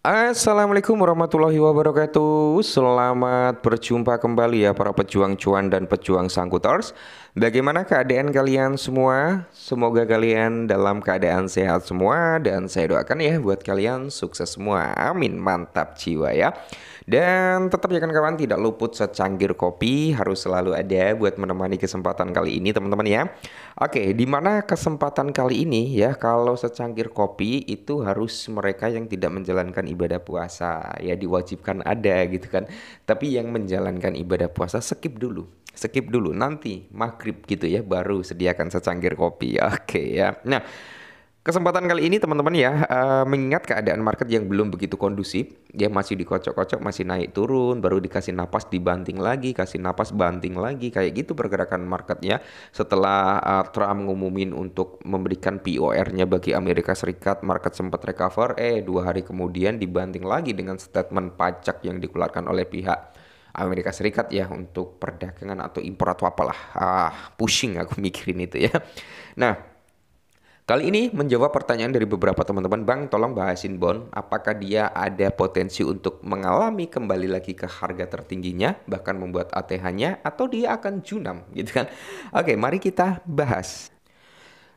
Assalamualaikum warahmatullahi wabarakatuh. Selamat berjumpa kembali ya para pejuang cuan dan pejuang sangkuters. Bagaimana keadaan kalian semua? Semoga kalian dalam keadaan sehat semua dan saya doakan ya buat kalian sukses semua. Amin. Mantap jiwa ya. Dan tetap ya kawan-kawan tidak luput secangkir kopi harus selalu ada buat menemani kesempatan kali ini teman-teman ya. Oke, di mana kesempatan kali ini ya kalau secangkir kopi itu harus mereka yang tidak menjalankan ibadah puasa ya diwajibkan ada gitu kan. Tapi yang menjalankan ibadah puasa skip dulu. Skip dulu nanti maghrib gitu ya baru sediakan secangkir kopi. Oke ya. Nah, kesempatan kali ini teman-teman ya, mengingat keadaan market yang belum begitu kondusif, dia masih dikocok-kocok, masih naik turun, baru dikasih napas dibanting lagi, kasih napas banting lagi, kayak gitu pergerakan marketnya. Setelah Trump ngumumin untuk memberikan POR-nya bagi Amerika Serikat, market sempat recover, 2 hari kemudian dibanting lagi dengan statement pajak yang dikeluarkan oleh pihak Amerika Serikat ya untuk perdagangan atau impor atau apalah. Pusing aku mikirin itu ya. Nah, kali ini menjawab pertanyaan dari beberapa teman-teman, Bang, tolong bahasin bond, apakah dia ada potensi untuk mengalami kembali lagi ke harga tertingginya, bahkan membuat ATH-nya, atau dia akan junam, gitu kan? Oke, mari kita bahas.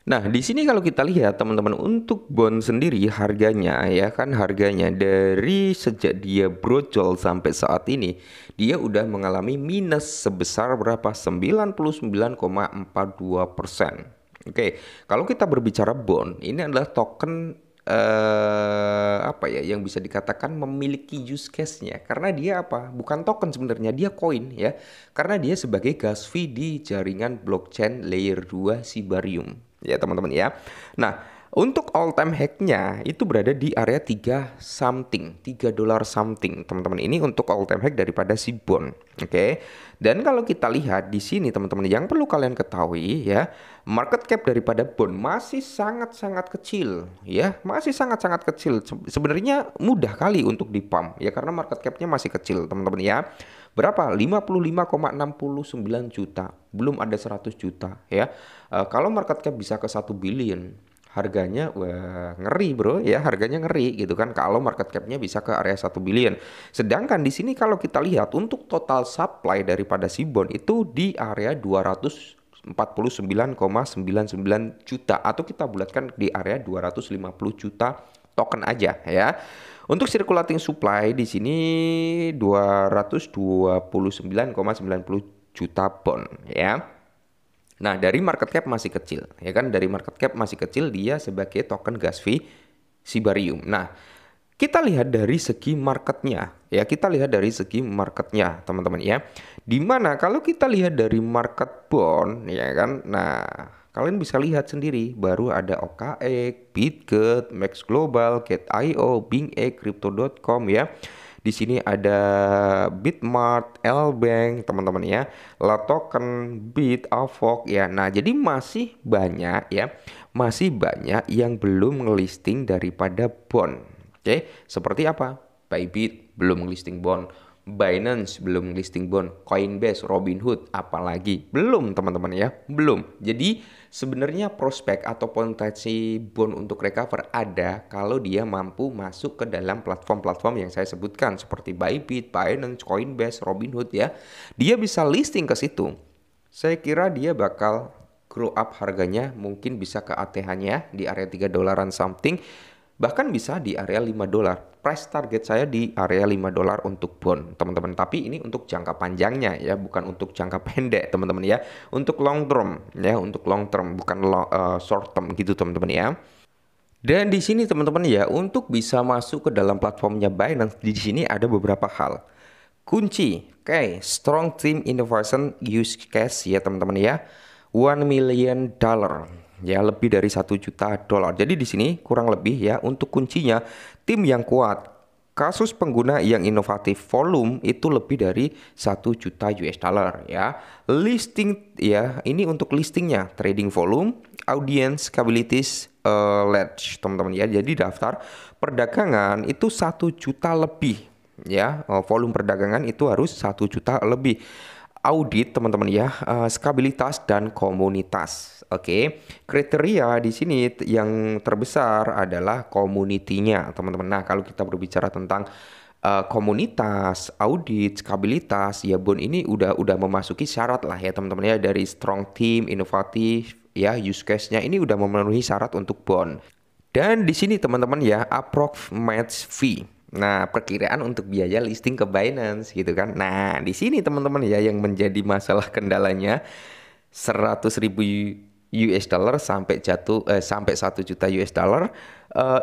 Nah, di sini kalau kita lihat teman-teman untuk bond sendiri harganya ya kan harganya dari sejak dia brojol sampai saat ini dia udah mengalami minus sebesar berapa? 99,42%. Oke, kalau kita berbicara bond, ini adalah token apa ya yang bisa dikatakan memiliki use case-nya karena dia apa? Bukan token sebenarnya, dia koin ya. Karena dia sebagai gas fee di jaringan blockchain layer 2 Sibarium ya teman-teman ya. Nah, untuk all time hack-nya itu berada di area 3 something, 3 dolar something, teman-teman. Ini untuk all time hack daripada si bond. Oke. Dan kalau kita lihat di sini teman-teman yang perlu kalian ketahui ya, market cap daripada bond masih sangat-sangat kecil ya, masih sangat-sangat kecil. Sebenarnya mudah kali untuk dipump ya karena market cap-nya masih kecil, teman-teman ya. Berapa? 55,69 juta. Belum ada 100 juta ya. Kalau market cap bisa ke 1 billion, harganya wah ngeri bro ya, harganya ngeri gitu kan kalau market cap-nya bisa ke area 1 billion. Sedangkan di sini kalau kita lihat untuk total supply daripada si bond itu di area 249,99 juta atau kita bulatkan di area 250 juta token aja ya. Untuk circulating supply di sini 229,90 juta bond ya. Nah, dari market cap masih kecil, ya kan? Dari market cap masih kecil dia sebagai token gas fee Sibarium. Nah, kita lihat dari segi marketnya, ya kita lihat dari segi marketnya, teman-teman ya. Dimana kalau kita lihat dari market bond, ya kan? Nah, kalian bisa lihat sendiri, baru ada OKX, Bitget, Max Global, Get.io, BingX, Crypto.com ya. Di sini ada Bitmart, Lbank, teman-teman ya, Latoken, Bit, Avok ya. Nah, jadi masih banyak ya, masih banyak yang belum ngelisting daripada bond. Oke, seperti apa? Bybit belum ngelisting bond, Binance belum ngelisting bond, Coinbase, Robinhood apalagi belum teman-teman ya, belum. Jadi sebenarnya prospek atau potensi bond untuk recover ada kalau dia mampu masuk ke dalam platform-platform yang saya sebutkan seperti Bybit, Binance, Coinbase, Robinhood ya. Dia bisa listing ke situ. Saya kira dia bakal grow up harganya mungkin bisa ke ATH-nya di area 3 dolaran something. Bahkan bisa di area 5 dolar. Price target saya di area 5 dolar untuk bond, teman-teman. Tapi ini untuk jangka panjangnya ya, bukan untuk jangka pendek, teman-teman ya. Untuk long term ya, untuk long term, bukan short term gitu, teman-teman ya. Dan di sini teman-teman ya, untuk bisa masuk ke dalam platformnya Binance, di sini ada beberapa hal. Kunci, oke, strong team innovation use case ya teman-teman ya. 1 million dollar ya, lebih dari 1 juta dolar. Jadi di sini kurang lebih ya untuk kuncinya tim yang kuat, kasus pengguna yang inovatif, volume itu lebih dari 1 juta US dollar ya. Listing ya, ini untuk listingnya, trading volume, audience, capabilities, ledge teman-teman ya. Jadi daftar perdagangan itu 1 juta lebih ya. Volume perdagangan itu harus 1 juta lebih. audit teman-teman ya, stabilitas dan komunitas. Oke, kriteria di sini yang terbesar adalah community-nya teman-teman. Nah, kalau kita berbicara tentang komunitas, audit, stabilitas, ya Bond ini udah memasuki syarat lah ya teman-teman ya, dari strong team, inovatif, ya use case-nya ini udah memenuhi syarat untuk Bond. Dan di sini teman-teman ya, approx match fee. Nah, perkiraan untuk biaya listing ke Binance gitu kan. Nah, di sini teman-teman ya yang menjadi masalah kendalanya 100.000 US dollar sampai 1 juta US dollar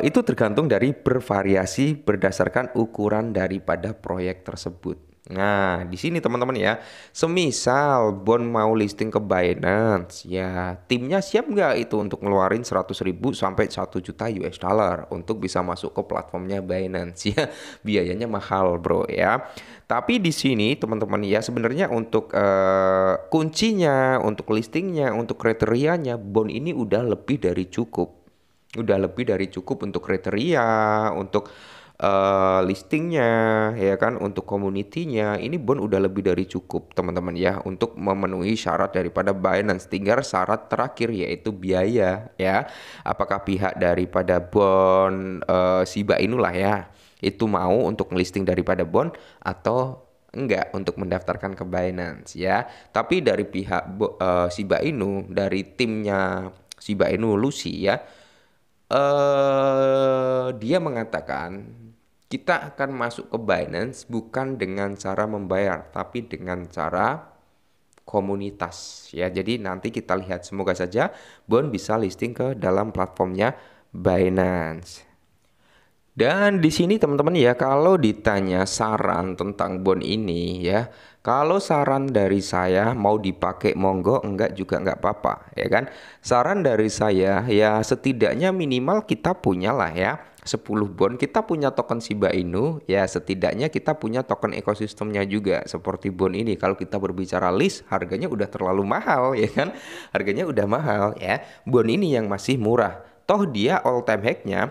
itu tergantung dari bervariasi berdasarkan ukuran daripada proyek tersebut. Nah, di sini teman-teman ya, semisal Bond mau listing ke Binance, ya timnya siap nggak itu untuk ngeluarin 100.000 sampai 1 juta US dollar untuk bisa masuk ke platformnya Binance ya, biayanya mahal bro ya. Tapi di sini teman-teman ya sebenarnya untuk kuncinya, untuk listingnya, untuk kriterianya, Bond ini udah lebih dari cukup. Udah lebih dari cukup untuk kriteria, untuk listingnya, ya kan, untuk community-nya. Ini Bond udah lebih dari cukup teman-teman ya untuk memenuhi syarat daripada Binance. Tinggal syarat terakhir yaitu biaya ya. Apakah pihak daripada Bond Shiba Inu lah ya itu mau untuk listing daripada Bond atau enggak untuk mendaftarkan ke Binance ya. Tapi dari pihak Shiba Inu, dari timnya Shiba Inu Lucy ya, dia mengatakan kita akan masuk ke Binance bukan dengan cara membayar, tapi dengan cara komunitas ya. Jadi nanti kita lihat, semoga saja Bond bisa listing ke dalam platformnya Binance. Dan di sini teman-teman ya, kalau ditanya saran tentang Bond ini ya, kalau saran dari saya mau dipakai monggo, enggak juga enggak apa-apa ya kan. Saran dari saya ya setidaknya minimal kita punya lah ya 10 Bond, kita punya token Shiba Inu ya, setidaknya kita punya token ekosistemnya juga seperti Bond ini. Kalau kita berbicara list, harganya udah terlalu mahal ya kan, harganya udah mahal ya. Bond ini yang masih murah, toh dia all time high-nya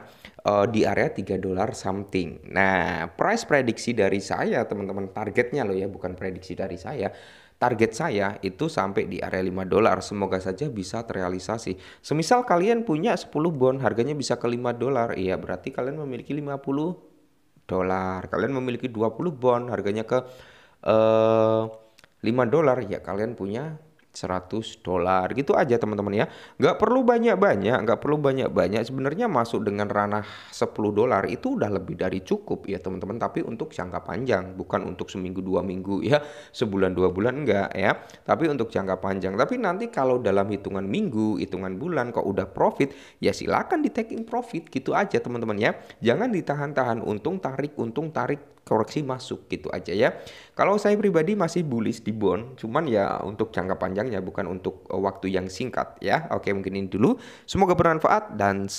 di area 3 dolar something. Nah, price prediksi dari saya teman-teman, targetnya loh ya, bukan prediksi dari saya. Target saya itu sampai di area 5 dolar. Semoga saja bisa terrealisasi. Semisal kalian punya 10 bond, harganya bisa ke 5 dolar. Iya, berarti kalian memiliki 50 dolar. Kalian memiliki 20 bond, harganya ke 5 dolar. Ya, kalian punya 100 dolar gitu aja teman-teman ya, nggak perlu banyak-banyak, nggak perlu banyak-banyak. Sebenarnya masuk dengan ranah 10 dolar itu udah lebih dari cukup ya teman-teman, tapi untuk jangka panjang, bukan untuk seminggu 2 minggu ya, sebulan 2 bulan enggak ya, tapi untuk jangka panjang. Tapi nanti kalau dalam hitungan minggu, hitungan bulan kok udah profit, ya silakan di taking profit gitu aja teman-teman ya, jangan ditahan-tahan, untung tarik, koreksi masuk gitu aja ya. Kalau saya pribadi masih bullish di bond, cuman ya untuk jangka panjangnya, bukan untuk waktu yang singkat ya. Oke, mungkin ini dulu. Semoga bermanfaat dan